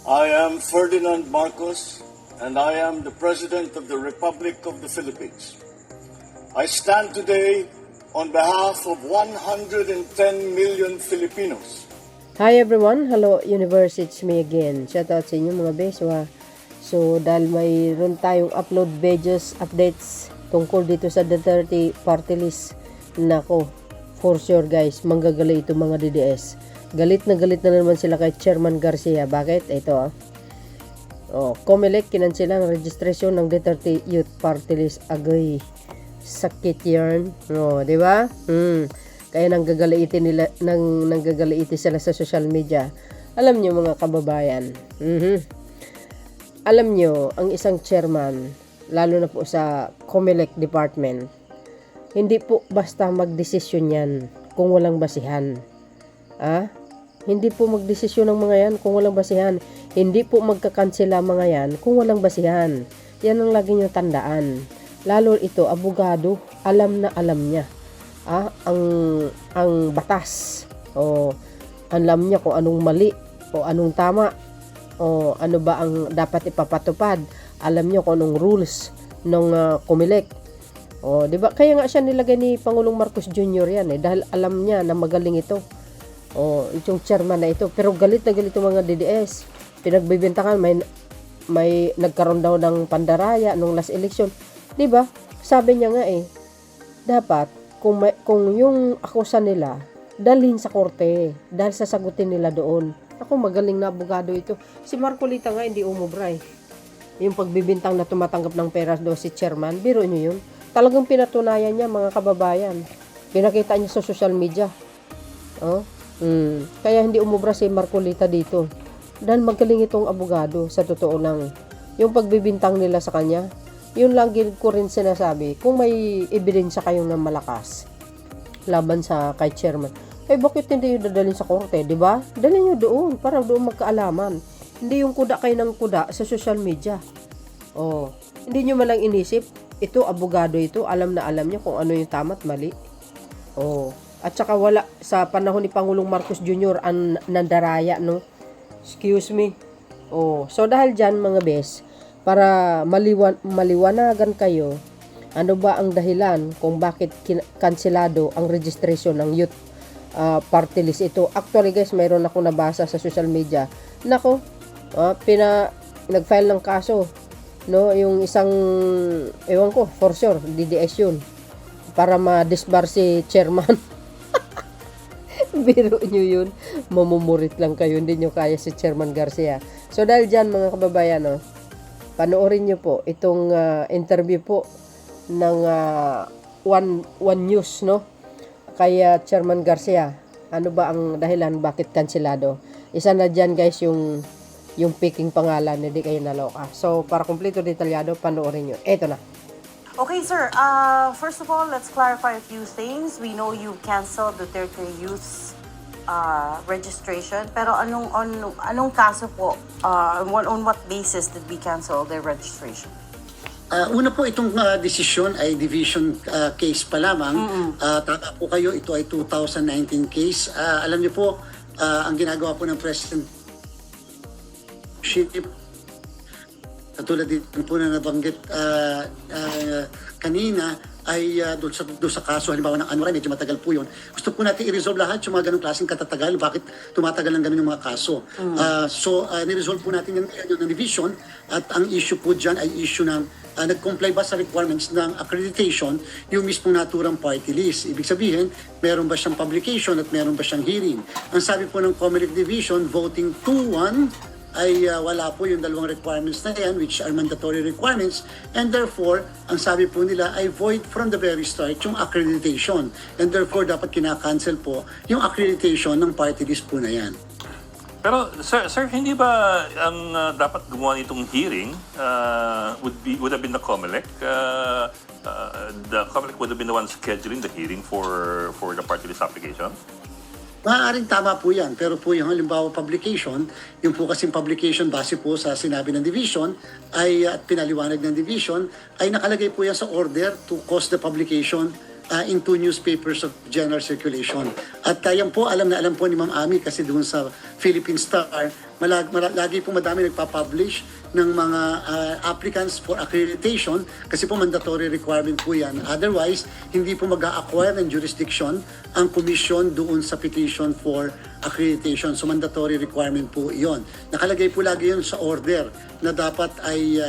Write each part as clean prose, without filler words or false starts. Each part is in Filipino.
I am Ferdinand Marcos, and I am the President of the Republic of the Philippines. I stand today on behalf of 110 million Filipinos. Hi everyone, hello universe, it's me again. Shout out sa inyo mga beswa. So dahil mayroon tayong upload videos, updates tungkol dito sa Duterte party list. Nako, for sure guys, manggagaling ito mga DDS. Galit na naman sila kay Chairman Garcia. Bakit? Ito COMELEC kinansela ang registration ng Duterte Youth Party List. Agay, sakit yarn. Di ba? Kaya nanggagaliitin sila sa social media. Alam nyo mga kababayan, alam nyo, ang isang chairman, lalo na po sa COMELEC department, hindi po basta magdesisyon yan kung walang basihan. Hindi po magdesisyon ng mga yan kung walang basihan. Hindi po magkakansela mga yan kung walang basihan. Yan ang lagi nyo tandaan. Lalo ito, abogado, alam na alam niya. Ang batas. Alam niya kung anong mali o anong tama. O ano ba ang dapat ipapatupad. Alam niya kung anong rules ng COMELEC. Di ba? Kaya nga siya nilagay ni Pangulong Marcos Jr. yan dahil alam niya na magaling ito. Itong chairman na ito. Pero galit na galit yung mga DDS. Pinagbibintangan, may nagkaroon daw ng pandaraya nung last election. Di ba? Sabi niya nga dapat kung yung akusa nila, dalhin sa korte dahil sasagutin nila doon. Ako, magaling na abogado ito. Si Marcolita nga hindi umubra Yung pagbibintang na tumatanggap ng pera daw si chairman, biro niyo yun. Talagang pinatunayan niya mga kababayan. Pinakita niya sa social media. Kaya hindi umubra si Marcolita dito. Dahil magaling itong abogado, sa totoo lang. Yung pagbibintang nila sa kanya, yun lang ko rin sinasabi. Kung may ebidensya kayong na malakas laban sa kay chairman, bakit hindi yung dadalhin sa korte, di ba? Dalhin nyo doon, para doon magkaalaman. Hindi yung kuda kayo ng kuda sa social media. Hindi nyo malang inisip, ito, abogado ito, alam na alam niya kung ano yung tama at mali. At saka wala, sa panahon ni Pangulong Marcos Jr. ang nandaraya, no? Excuse me. So dahil dyan mga bes, para maliwanagan kayo, ano ba ang dahilan kung bakit kanselado ang registration ng youth party list ito. Actually guys, mayroon ako nabasa sa social media. Nako, nag-file ng kaso, no? Yung isang, ewan ko, for sure, DDS yun. Para ma-disbar si chairman. Biro nyo yun. Mamumurit lang kayo. Hindi nyo kaya si Chairman Garcia. So dahil dyan mga kababayan, panoorin nyo po itong interview po ng One News, no? Kaya Chairman Garcia. Ano ba ang dahilan bakit kanselado? Isa na dyan guys yung picking pangalan, hindi kayo naloka. So para kumpleto detalyado, panoorin nyo. Eto na. Okay, sir. First of all, let's clarify a few things. We know you canceled Duterte Youth registration. Pero anong kaso po? On what basis did we cancel their registration? Una po, itong desisyon ay division case pa lamang. Tama po kayo, ito ay 2019 case. Alam niyo po, ang ginagawa po ng President katulad din po na nabanggit kanina ay doon sa kaso halimbawa ng Anuray, medyo matagal po yun. Gusto po natin i-resolve lahat yung mga ganong klaseng katatagal, bakit tumatagal ng ganun yung mga kaso. So ni-resolve po natin yung division at ang issue po dyan ay issue ng nag-comply ba sa requirements ng accreditation yung mismong naturang party list. Ibig sabihin, meron ba siyang publication at meron ba siyang hearing. Ang sabi po ng COMELEC Division, voting 2-1, ay wala po yung dalawang requirements na yan, which are mandatory requirements, and therefore, ang sabi po nila ay void from the very start yung accreditation, and therefore dapat kinakancel po yung accreditation ng party list po na yan. Pero sir, hindi ba ang dapat gumawa nitong hearing would have been the COMELEC? The COMELEC would have been the one scheduling the hearing for the party list application? Maaaring tama po yan, pero po yung halimbawa publication, yung po kasing publication base po sa sinabi ng division ay at pinaliwanag ng division ay nakalagay po yan sa order to cause the publication in 2 newspapers of general circulation. At yan po, alam na alam po ni Ma'am Ami kasi doon sa Philippine Star, lagi po madami nagpa-publish ng mga applicants for accreditation kasi po mandatory requirement po yan. Otherwise, hindi po mag-a-acquire ng jurisdiction ang commission doon sa petition for accreditation. So mandatory requirement po yon. Nakalagay po lagi yun sa order na dapat ay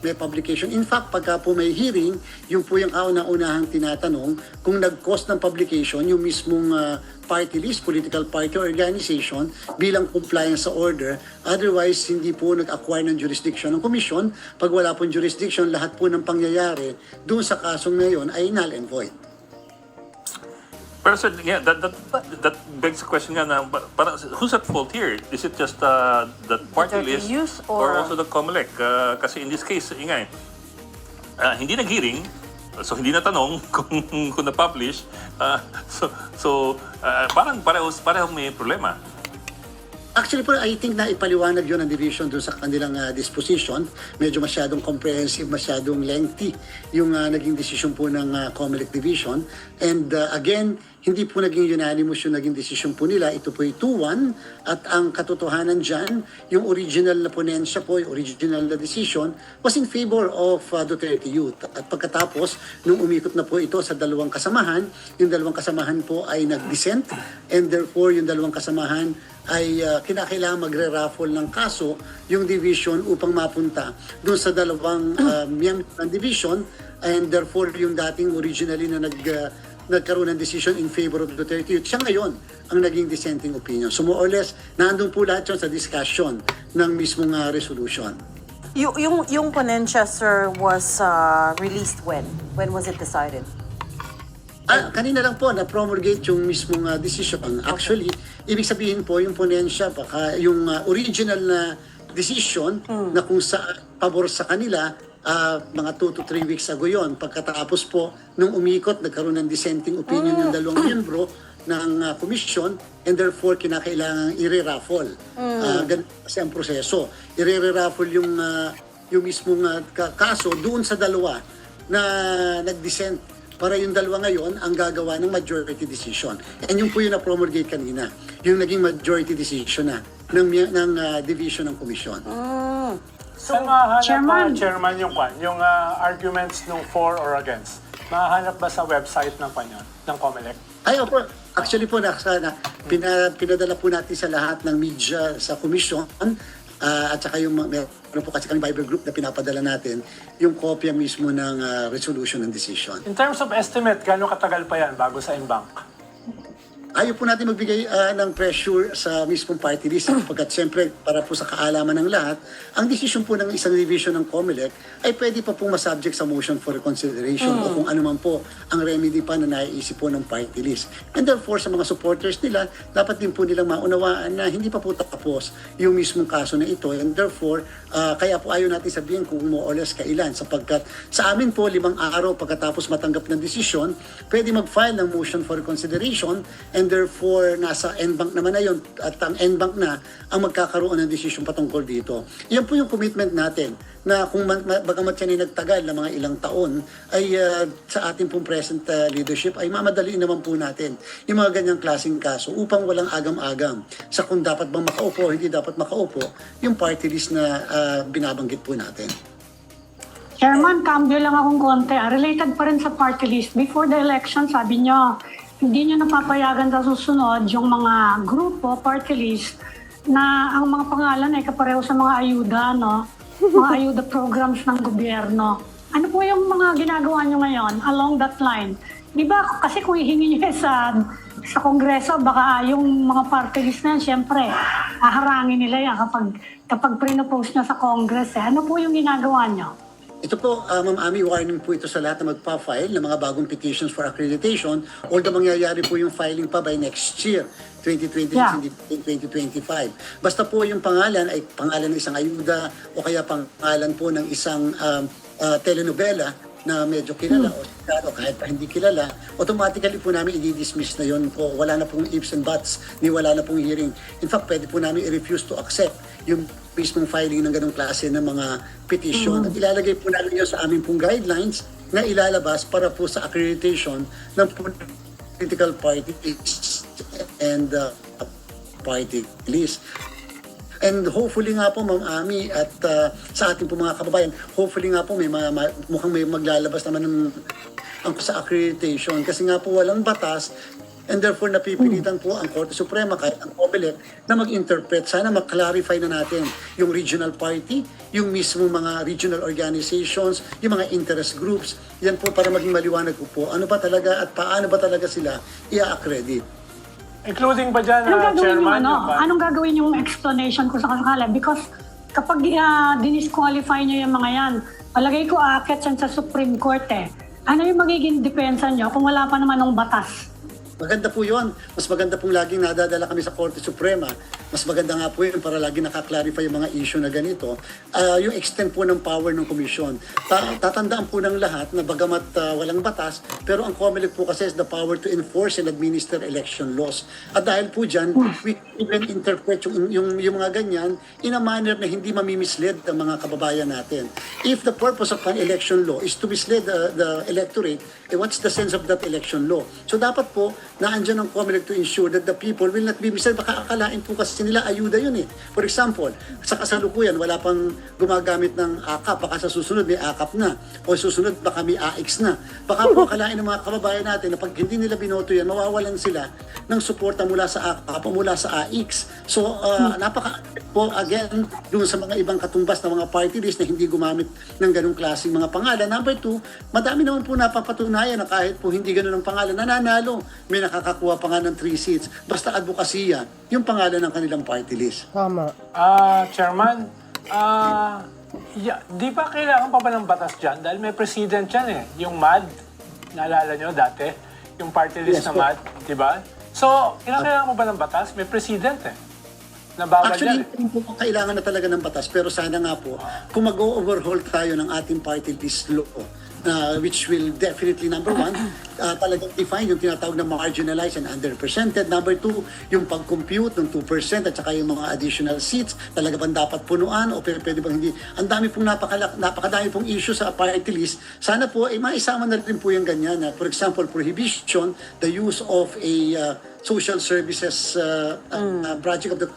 may publication. In fact, pagka po may hearing, yung po yung kauna-unahang tinatanong kung nag-cost ng publication, yung mismong party list, political party or organization bilang compliance sa order. Otherwise, hindi po nag-acquire ng jurisdiction ng commission. Pag wala pong jurisdiction, lahat po ng pangyayari doon sa kasong ngayon ay null and void. Pero sir, yeah, that begs the question nga na, parang, who's at fault here? Is it just the party list use or or- also the COMELEC? Kasi in this case, ingay, hindi nag-hearing, so hindi natanong kung na-publish. Parang parehong may problema. Actually po, I think na ipaliwanag yun ang division doon sa kanilang disposition. Medyo masyadong comprehensive, masyadong lengthy yung naging decision po ng COMELEC division. And again, hindi po naging unanimous yung naging decision po nila. Ito po ay 2-1 at ang katotohanan dyan, yung original na ponensya po, yung original na decision was in favor of Duterte Youth. At pagkatapos, nung umikot na po ito sa dalawang kasamahan, yung dalawang kasamahan po ay nag-dissent and therefore yung dalawang kasamahan ay kinakailangan magre-raffle ng kaso yung division upang mapunta doon sa dalawang miyembro ng division and therefore yung dating originally na nagkaroon ng decision in favor of Duterte Youth. Siya ngayon ang naging dissenting opinion. So more or less, nandun po lahat yun sa discussion ng mismong resolution. Yung ponensya, sir, was released when? When was it decided? Kanina lang po na-promulgate yung mismong decision. Actually, ibig sabihin po yung ponensya, baka yung original na decision na kung sa pabor sa kanila, mga 2 to 3 weeks ago yon. Pagkatapos po, nung umikot, nagkaroon ng dissenting opinion yung dalawang miyembro ng commission and therefore kinakailangan i-raffle. Ganun kasi ang proseso. I-raffle yung mismong kaso doon sa dalawa na nag-dissent para yung dalawa ngayon ang gagawa ng majority decision. And yung po yung na-promulgate kanina, yung naging majority decision na ng division ng commission. Saan mahahanap Chairman. Chairman yung arguments ng for or against? Mahahanap ba sa website ng ng COMELEC? Ay, opo. Actually po, pinadala po natin sa lahat ng media sa commission at saka yung meron po kasi kami Viber group na pinapadala natin yung kopya mismo ng resolution and decision. In terms of estimate, gaano katagal pa yan bago sa in-bank? Ayaw po natin magbigay ng pressure sa mismong party list sapagkat siyempre para po sa kaalaman ng lahat, ang decision po ng isang division ng COMELEC ay pwede pa pong masubject sa motion for reconsideration o kung ano man po ang remedy pa na naiisip po ng party list. And therefore, sa mga supporters nila, dapat din po nilang maunawaan na hindi pa po tapos yung mismong kaso na ito. And therefore, kaya po ayaw natin sabihin kung more or less kailan sapagkat sa amin po 5 araw pagkatapos matanggap ng desisyon, pwede mag-file ng motion for reconsideration and therefore nasa NBank naman na yun at ang NBank na ang magkakaroon ng desisyon patungkol dito. Yan po yung commitment natin na kung bagamat yan ay nagtagal na mga ilang taon ay sa ating pong present leadership ay mamadaliin naman po natin yung mga ganyang klaseng kaso upang walang agam-agam sa kung dapat bang makaupo o hindi dapat makaupo yung party list na binabanggit po natin. Chairman, cambio lang akong konti. Related pa rin sa party list. Before the election, sabi nyo, hindi nyo napapayagan sa susunod yung mga grupo, party list, na ang mga pangalan ay kapareho sa mga ayuda, no? Mga ayuda programs ng gobyerno. Ano po yung mga ginagawa nyo ngayon along that line? Di ba kasi kung hihingi nyo sa Kongreso, baka yung mga party list na yan, syempre, haharangin nila yan kapag pre-propose nyo sa Congress. Ano po yung ginagawa nyo? Ito po, Ma'am Ami, warning po ito sa lahat na magpa-file ng mga bagong petitions for accreditation although mangyayari po yung filing pa by next year, 2026 Yeah. and 2025. Basta po yung pangalan ay pangalan ng isang ayuda o kaya pangalan po ng isang telenovela na medyo kilala o kahit pa hindi kilala, automatically po namin i-dismiss na yun po. Wala na pong ifs and buts, ni wala na pong hearing. In fact, pwede po namin i-refuse to accept yung mismong filing ng ganong klase ng mga petition. At ilalagay po namin yun sa aming pong guidelines na ilalabas para po sa accreditation ng political parties and party list. And hopefully nga po, Ma'am Ami, at sa ating po mga kababayan, hopefully nga po mukhang may maglalabas naman ang sa accreditation. Kasi nga po walang batas, and therefore napipilitan po ang Korte Suprema kahit ang COMELEC na mag-interpret. Sana mag-clarify na natin yung regional party, yung mismo mga regional organizations, yung mga interest groups. Yan po para maging maliwanag po ano ba talaga at paano ba talaga sila i-accredit. Including ba dyan, Anong gagawin yung Chairman? Anong gagawin yung explanation ko sa kasakala? Because kapag dinisqualify nyo yung mga yan, palagay ko aakyat yan sa Supreme Court eh. Ano yung magiging depensa nyo kung wala pa naman ng batas? Maganda po yun. Mas maganda pong laging nadadala kami sa Korte Suprema. Mas maganda nga po yun para lagi nakaklarify yung mga issue na ganito. Yung extent po ng power ng komisyon. Tatandaan po ng lahat na bagamat walang batas, pero ang COMELEC po kasi has the power to enforce and administer election laws. At dahil po dyan, we even interpret yung mga ganyan in a manner na hindi mamimisled ang mga kababayan natin. If the purpose of an election law is to mislead the electorate, what's the sense of that election law? So dapat po, na andyan ang COMELEC to ensure that the people will not be misled. Baka akalain po kasi nila ayuda yun eh. For example, sa kasalukuyan, wala pang gumagamit ng AKAP. Baka sa susunod may AKAP na. O susunod baka may AX na. Baka po akalain ng mga kababayan natin na pag hindi nila binoto yan, mawawalan sila ng suporta mula sa AKAP o mula sa AX. So, napaka po again, doon sa mga ibang katumbas na mga party list na hindi gumamit ng ganong klaseng mga pangalan. Number two, madami naman po napapatunayan na kahit po hindi ganon ang pangalan, nananalo. May nakakakuha pa nga ng 3 seats. Basta advokasya, yung pangalan ng kanilang party list. Tama. Chairman, di ba kailangan pa ba ng batas dyan? Dahil may president yan eh. Yung MAD, naalala nyo dati? Yung party list Yes, na po. MAD, di ba? So, kailangan mo ba ng batas? May president eh. Nabawal Actually, yan eh. hindi po kailangan na talaga ng batas, pero sana nga po, kung mag-overhaul tayo ng ating party list law, which will definitely, number one, talagang define yung tinatawag na marginalized and underrepresented. Number two, yung pag-compute ng 2% at saka yung mga additional seats, talaga bang dapat punuan o pwede bang hindi. Ang dami pong napakadami pong issue sa party list. Sana po, maisama na rin po yung ganyan. For example, prohibition, the use of a social services project of the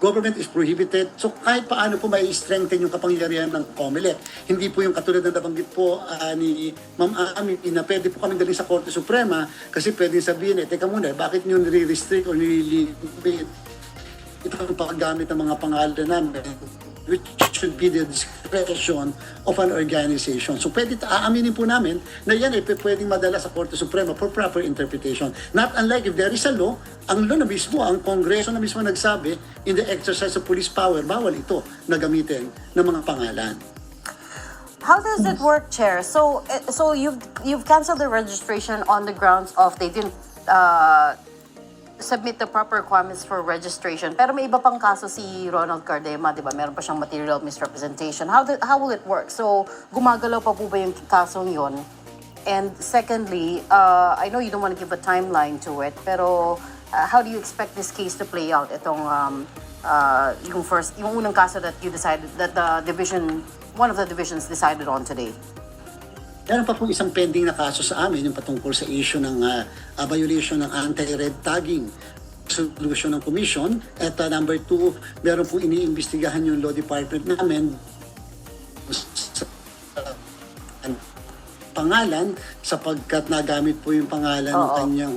government is prohibited. So kahit paano po may strengthen yung kapangyarihan ng COMELEC. Hindi po yung katulad na nabanggit po ni Ma'am Ami na pwede po kami galing sa Korte Suprema kasi pwede sabihin teka muna, bakit nyo nire-restrict o nire-limit itong paggamit ng mga pangalan namin, which should be the discretion of an organization. So pwede aaminin po namin na yan pwedeng madala sa Korte Suprema for proper interpretation. Not unlike if there is a law, ang law na mismo, ang Kongreso na mismo nagsabi, in the exercise of police power, bawal ito na gamitin ng mga pangalan. How does it work, Chair? So you've canceled the registration on the grounds of they didn't submit the proper requirements for registration. Pero may iba pang kaso si Ronald Cardema, di ba? Meron pa siyang material misrepresentation. How will it work? So gumagalaw pa po ba yung kasong yon? And secondly, I know you don't want to give a timeline to it, pero how do you expect this case to play out? Itong yung unang kaso that you decided that one of the divisions decided on today. Meron pa pong isang pending na kaso sa amin yung patungkol sa issue ng violation ng anti-red tagging solution ng commission. At number two, meron pong iniimbestigahan yung law department namin sa pangalan sapagkat nagamit po yung pangalan ng kanyang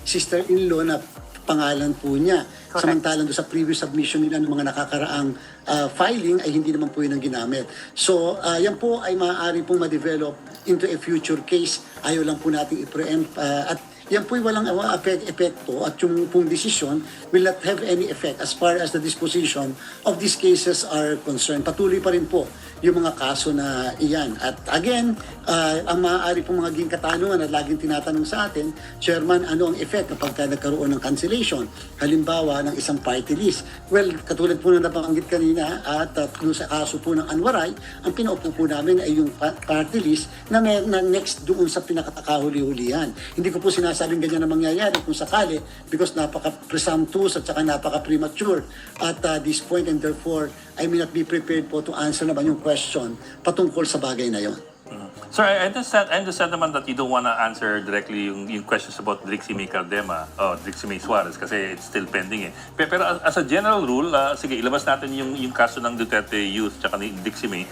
sister-in-law na pangalan po niya. Correct. Samantalang doon sa previous submission nila ng mga nakakaraang filing ay hindi naman po yun ang ginamit. So, yan po ay maaari pong ma-develop into a future case. Ayaw lang po natin i-preempt at yan po'y walang epekto at yung pong decision will not have any effect as far as the disposition of these cases are concerned. Patuloy pa rin po yung mga kaso na iyan. At again, ang maaari pong maging katanungan at laging tinatanong sa atin, Chairman, ano ang effect kapag nagkaroon ng cancellation? Halimbawa, ng isang party list. Well, katulad po na nabanggit kanina at sa kaso po ng Anwaray, ang pinaupo po namin ay yung party list na next doon sa pinakatakahuli-hulihan. Hindi ko po sinasabing ganyan na mangyayari kung sakali because napaka-presumptuous at saka napaka-premature at this point and therefore I may not be prepared po to answer naman yung question patungkol sa bagay na yon. Sir, I understand naman that you don't want to answer directly yung questions about Drixie May Cardema o Drixie May Suarez kasi it's still pending eh. Pero as a general rule, sige, ilabas natin yung kaso ng Duterte Youth tsaka ni Drixie May.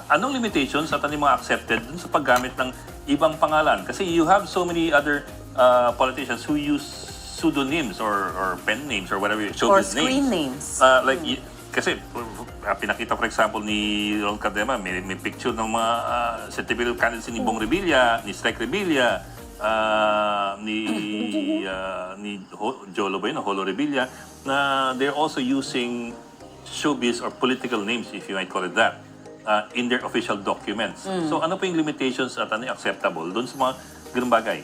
Anong limitations at ano yung mga accepted dun sa paggamit ng ibang pangalan? Kasi you have so many other politicians who use pseudonyms or pen names or whatever, Or showbiz screen names. Kasi pinakita for example ni Ron Cardema, may picture ng mga certificate of candidacy ni Bong Revilla, ni Strike Revilla, ni Jolo ba yun, Holo Revilla, na they're also using showbiz or political names, if you might call it that, in their official documents. So ano pa yung limitations at ano yung acceptable doon sa mga ganung bagay?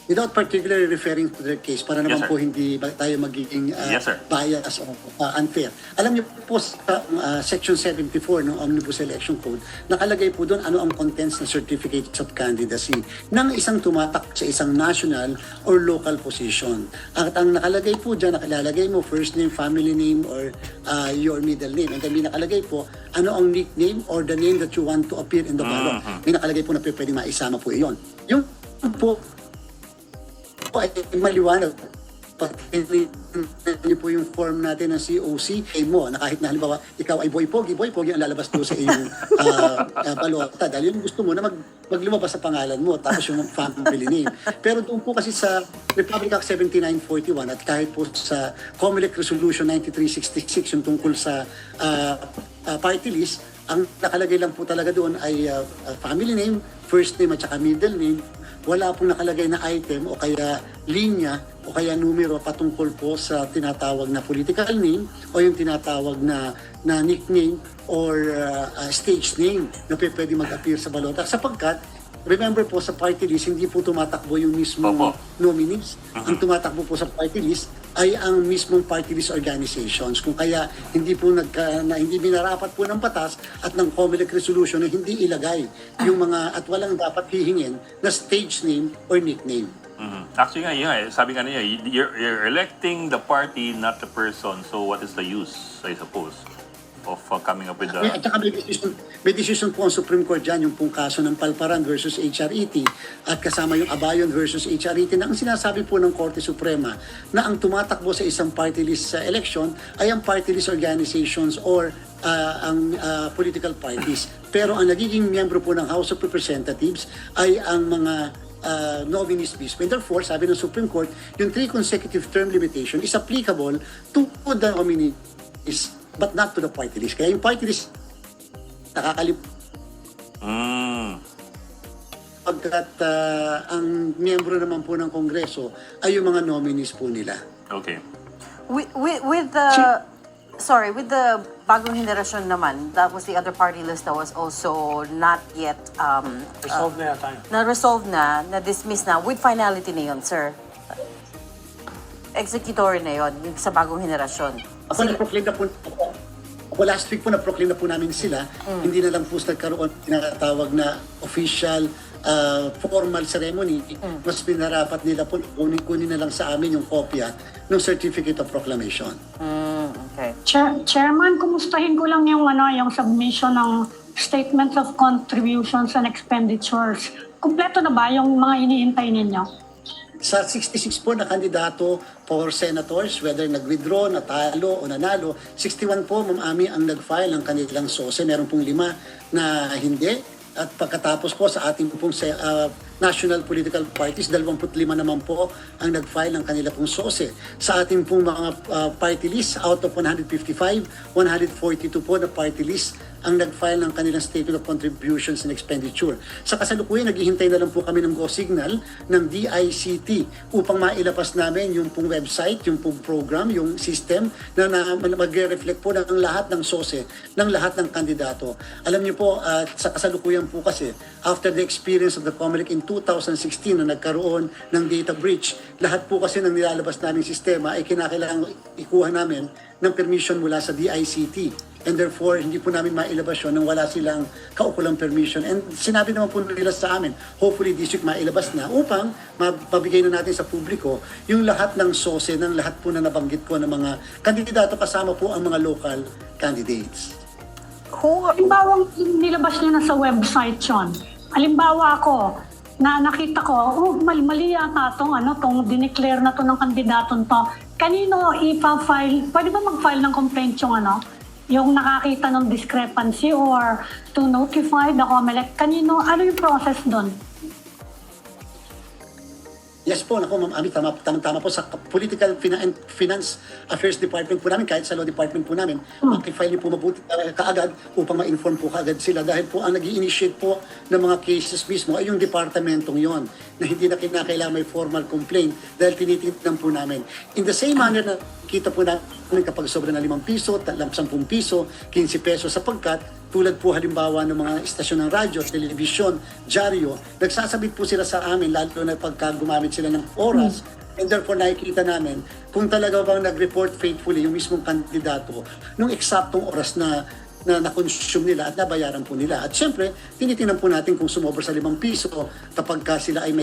Without particularly referring to their case, para naman Yes, sir. po hindi tayo magiging Yes, sir. bias o unfair. Alam niyo po sa Section 74 ng Omnibus Election Code, nakalagay po doon ano ang contents ng Certificates of Candidacy ng isang tumatak sa isang national or local position. At ang nakalagay po dyan, nakalalagay mo first name, family name, or your middle name. And then may nakalagay po ano ang nickname or the name that you want to appear in the ballot. May nakalagay po na pwede maisama po iyon. Yung po ay maliwanag. Pati niyo po yung form natin ng COC mo na kahit na halimbawa ikaw ay Boy Pogi ang lalabas doon sa iyong balota dahil yun gusto mo na maglumabas sa pangalan mo tapos yung family name. Pero doon po kasi sa Republic Act 7941 at kahit po sa COMELEC Resolution 9366 yung tungkol sa party list, ang nakalagay lang po talaga doon ay family name, first name at saka middle name. Wala pong nakalagay na item o kaya linya o kaya numero patungkol po sa tinatawag na political name o yung tinatawag na nickname or stage name na pwede mag-appear sa balota. Sapagkat, remember po sa party list, hindi po tumatakbo yung mismong nominees. Ang tumatakbo po sa party list ay ang mismong party list organizations. Kung kaya hindi po hindi binarapat po ng batas at ng COMELEC resolution na hindi ilagay yung mga at walang dapat hihingin na stage name or nickname. Actually nga, yun nga, sabi nga niya, you're electing the party, not the person. So what is the use, I suppose, of coming up with the... At saka may decision po ang Supreme Court dyan, yung pong kaso ng Palparan versus HRET at kasama yung Abayon versus HRET na ang sinasabi po ng Korte Suprema na ang tumatakbo sa isang party list sa election ay ang party list organizations or ang political parties. Pero ang nagiging miyembro po ng House of Representatives ay ang mga nominees mismo. And therefore, sabi ng Supreme Court, yung 3 consecutive term limitation is applicable to the nominees but not to the party list. Kaya yung party list pagkat ang miyembro naman po ng Kongreso ay yung mga nominees po nila. Okay. With the bagong henerasyon naman, that was the other party list that was also not yet Resolve na yata yun. na-resolve na dismiss na with finality na yun, sir. Executory na yun, yung sa bagong henerasyon. Ako na-proclaim na po last week po na-proclaim na po namin sila. Hindi na lang po nagkaroon tinatawag na official formal ceremony. Mas pinarapat nila po kunin na lang sa amin yung kopya ng Certificate of Proclamation. Okay. Chairman, kumustahin ko lang yung submission ng statements of contributions and expenditures. Kumpleto na ba yung mga iniintay ninyo? Sa 66 po na kandidato for senators, whether nag-withdraw, natalo o nanalo, 61 po, Ma'am Ami, ang nag-file ng kanilang SOSE. Meron pong 5 na hindi. At pagkatapos po sa ating pong national political parties, 25 naman po ang nag-file ng kanila pong SOSE. Sa ating pong mga party list, out of 155, 142 po na party list ang nag-file ng kanilang statement of contributions and expenditure. Sa kasalukuyan, naghihintay na lang po kami ng go signal ng DICT upang mailabas namin yung pong website, yung pong program, yung system na mag-reflect po ng lahat ng SOSE, ng lahat ng kandidato. Alam niyo po, sa kasalukuyan po kasi, after the experience of the COMELEC in 2016 na nagkaroon ng data breach, lahat po kasi ng nilalabas naming sistema ay kinakailangan ikuha namin ng permission mula sa DICT. And therefore, hindi po namin mailabas yun nang wala silang kaukulang permission. And sinabi naman po nila sa amin, hopefully this week mailabas na upang mapabigay na natin sa publiko yung lahat ng SOSE, ng lahat po na nabanggit ko ng mga kandidato kasama po ang mga local candidates. Halimbawa, nilabas nyo na sa website yon. Halimbawa ako, na nakita ko, mali yata tong dineclare na to ng kandidaton to. Kanino ipa-file, pwede ba mag-file ng complaint yung nakakita ng discrepancy or to notify the COMELEC? Kanino, ano yung process doon? Yes po, naku Ma'am Ami, tama po sa Political and Finance Affairs Department po namin, kahit sa Law Department po namin, makifile niyo po mabuti kaagad upang ma-inform po kaagad sila dahil po ang nag-i-initiate po ng mga cases mismo ay yung departamentong yon na hindi na kinakailangan may formal complaint dahil tinitingnan po namin. In the same manner na kita po namin kapag sobra na 5 piso, 10 piso, 15 pesos sapagkat tulad po halimbawa ng mga istasyon ng radyo, telebisyon, dyaryo, nagsasabit po sila sa amin lalo na pagka gumamit sila ng oras and therefore nakikita namin kung talaga bang nag-report faithfully yung mismong kandidato nung eksaktong oras na na-consume nila at nabayaran po nila. At syempre, tinitingnan po natin kung sumobra sa 5 piso kapag ka sila ay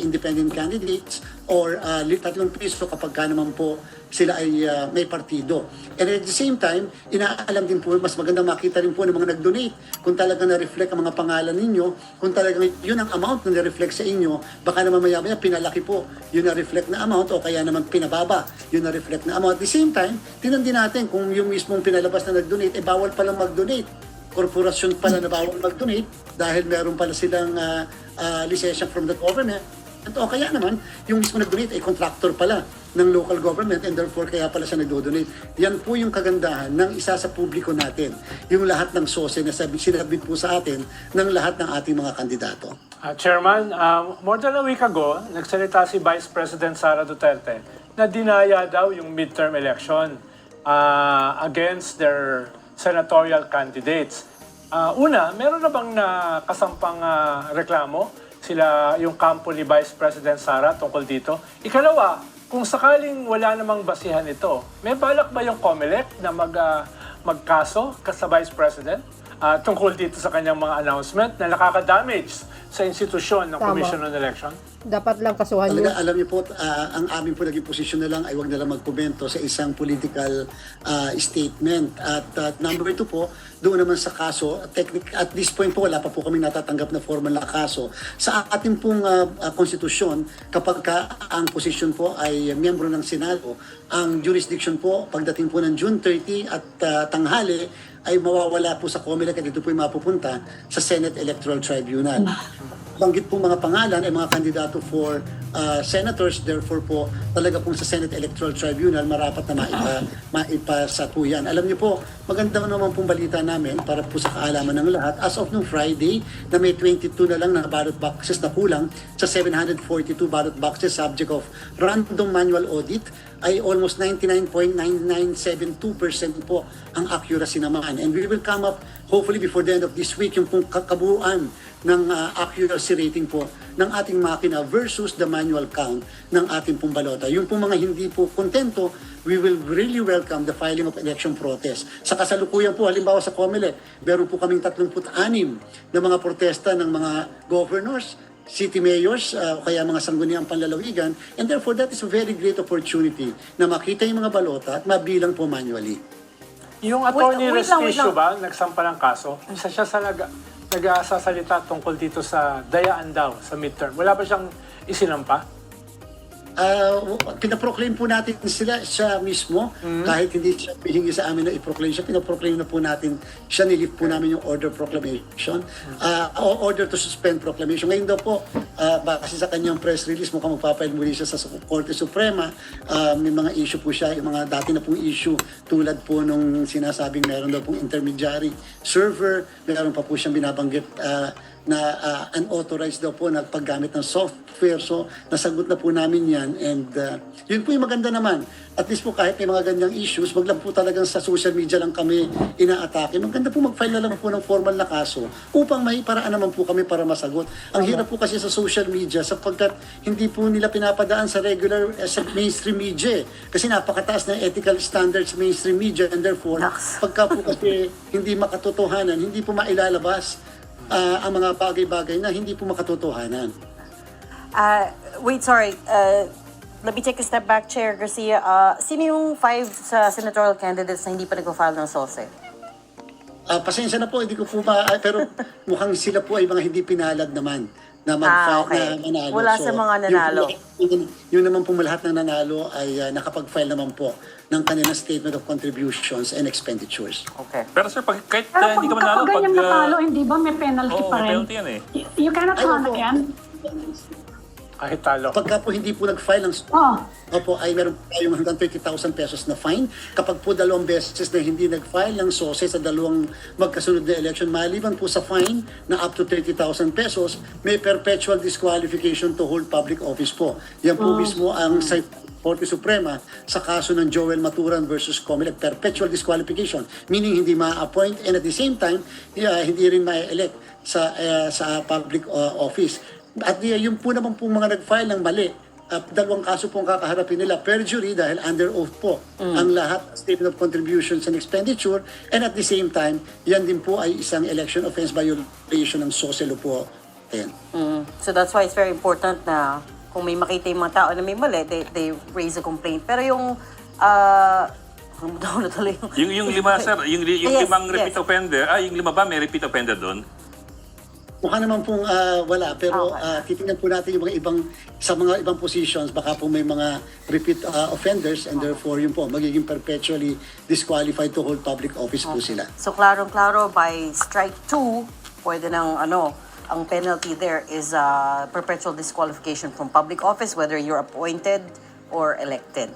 independent candidates or 3 piso kapag ka naman po sila ay may partido. And at the same time, inaalam din po, mas maganda makita rin po ng mga nag-donate kung talaga na-reflect ang mga pangalan ninyo, kung talaga yun ang amount na na-reflect sa inyo, baka naman maya-maya pinalaki po yun na-reflect na amount o kaya naman pinababa yun na-reflect na amount. At the same time, tinan din natin kung yung mismong pinalabas na nag-donate, bawal palang mag-donate. Korporasyon pala na bawal mag-donate dahil meron pala silang lisensya from the government. At o kaya naman, yung mismo nag-donate ay contractor pala ng local government and therefore kaya pala siya nag-donate. Yan po yung kagandahan ng isa sa publiko natin. Yung lahat ng sose na sinabit po sa atin ng lahat ng ating mga kandidato. Chairman, more than a week ago, nagsalita si Vice President Sara Duterte na dinaya daw yung midterm election against their senatorial candidates. Una, meron na bang nakasampang reklamo sila yung kampo ni Vice President Sara tungkol dito? Ikalawa, kung sakaling wala namang basihan ito, may balak ba yung COMELEC na magkaso sa Vice President tungkol dito sa kanyang mga announcement na nakaka-damage sa institusyon ng Commission on Election? Dapat lang kasuhan nyo. Talaga, alam niyo po, ang aming po naging posisyon na lang ay wag na lang magkomento sa isang political statement. At number 2 po, doon naman sa kaso, at this point po, wala pa po kami natatanggap na formal na kaso. Sa ating pong konstitusyon, kapag ang posisyon po ay miyembro ng Senado, ang jurisdiction po, pagdating po ng June 30 at tanghali, ay mawawala po sa COMELEC at dito po ay mapupunta sa Senate Electoral Tribunal. Banggit po mga pangalan ay mga kandidato for senators, therefore po talaga pong sa Senate Electoral Tribunal marapat na maipasa po yan. Alam niyo po, maganda naman pong balita namin para po sa kaalaman ng lahat. As of nung Friday, na may 22 na lang na ballot boxes na kulang sa 742 ballot boxes subject of random manual audit, ay almost 99.9972% po ang accuracy naman. And we will come up, hopefully before the end of this week, yung pong kabuuan ng accuracy rating po ng ating makina versus the manual count ng ating pong balota. Yung pong mga hindi po kontento, we will really welcome the filing of election protest. Sa kasalukuyan po, halimbawa sa COMELEC, meron po kaming 36 na mga protesta ng mga governors, city mayors, kaya mga sangguniang panlalawigan, and therefore that is a very great opportunity na makita yung mga balota at mabilang po manually. Yung attorney Wait lang. Restisio ba, nagsampa ng kaso, isa siya sa nagsasalita tungkol dito sa dayaan daw sa midterm. Wala ba siyang isinampa? Pinaproclaim po natin siya mismo, kahit hindi siya hihingi sa amin na i-proclaim siya, pinaproclaim na po natin siya, nilift po namin yung order proclamation, order to suspend proclamation. Ngayon daw po, base sa kanyang press release, mukhang magpapail muli siya sa Korte Suprema, may mga issue po siya, yung mga dati na pong issue, tulad po nung sinasabing meron daw pong intermediary server, meron pa po siyang binabanggit na unauthorized daw po nagpaggamit ng software. So, nasagot na po namin yan. And yun po yung maganda naman. At least po kahit may mga ganyang issues, wag lang po talagang sa social media lang kami inaatake. Maganda po mag-file na lang po ng formal na kaso upang may paraan naman po kami para masagot. Ang hirap po kasi sa social media sapagkat hindi po nila pinapadaan sa regular sa mainstream media. Kasi napakataas na ethical standards mainstream media and therefore, pagka po kasi hindi makatotohanan, hindi po mailalabas ang mga bagay-bagay na hindi po makatotohanan. Wait, sorry. Let me take a step back, Chair Garcia. Sino yung 5 sa senatorial candidates na hindi pa nag-file ng SOSE? Pasensya na po, hindi ko po pero mukhang sila po ay mga hindi pinalad naman na mag-file okay. na manalo. Wala sa mga nanalo. Yun naman po lahat ng nanalo ay nakapag-file naman po ng kanilang statement of contributions and expenditures. Okay. Pero sir, kahit Pero hindi ka manalo, kapag ganyan pag... natalo, hindi ba may penalty Oo, pa may rin? penalty yan eh. You cannot run opo. again? Kahit talo. Pagka po hindi po nag-file ng Oh, opo, ay meron po tayong hanggang 30,000 pesos na fine. Kapag po dalawang beses na hindi nag-file ng SOSE sa dalawang magkasunod na election, maliban po sa fine na up to 30,000 pesos, may perpetual disqualification to hold public office po. Yan po mismo ang sa Korte Suprema sa kaso ng Joel Maturan versus Comelec, perpetual disqualification, meaning hindi ma-appoint and at the same time, hindi rin ma-elect sa public office. At yung po naman po mga nag-file ng mali, dalawang kaso po ang kakaharapin nila, perjury dahil under oath po ang lahat, statement of contributions and expenditure, and at the same time, yan din po ay isang election offense violation ng SOSELO po. Ayan. So that's why it's very important na kung may makita yung mga tao na may mali, they raise a complaint. Pero yung, Yung lima, sir, yung Yes, limang yes. repeat offender, yung lima ba may repeat offender doon? Mukha naman pong wala, pero Okay. titingnan po natin yung mga sa mga ibang positions, baka po may mga repeat offenders and therefore yun po, magiging perpetually disqualified to hold public office po sila. So klarong-klaro by strike 2, pwede ng ang penalty there is perpetual disqualification from public office whether you're appointed or elected.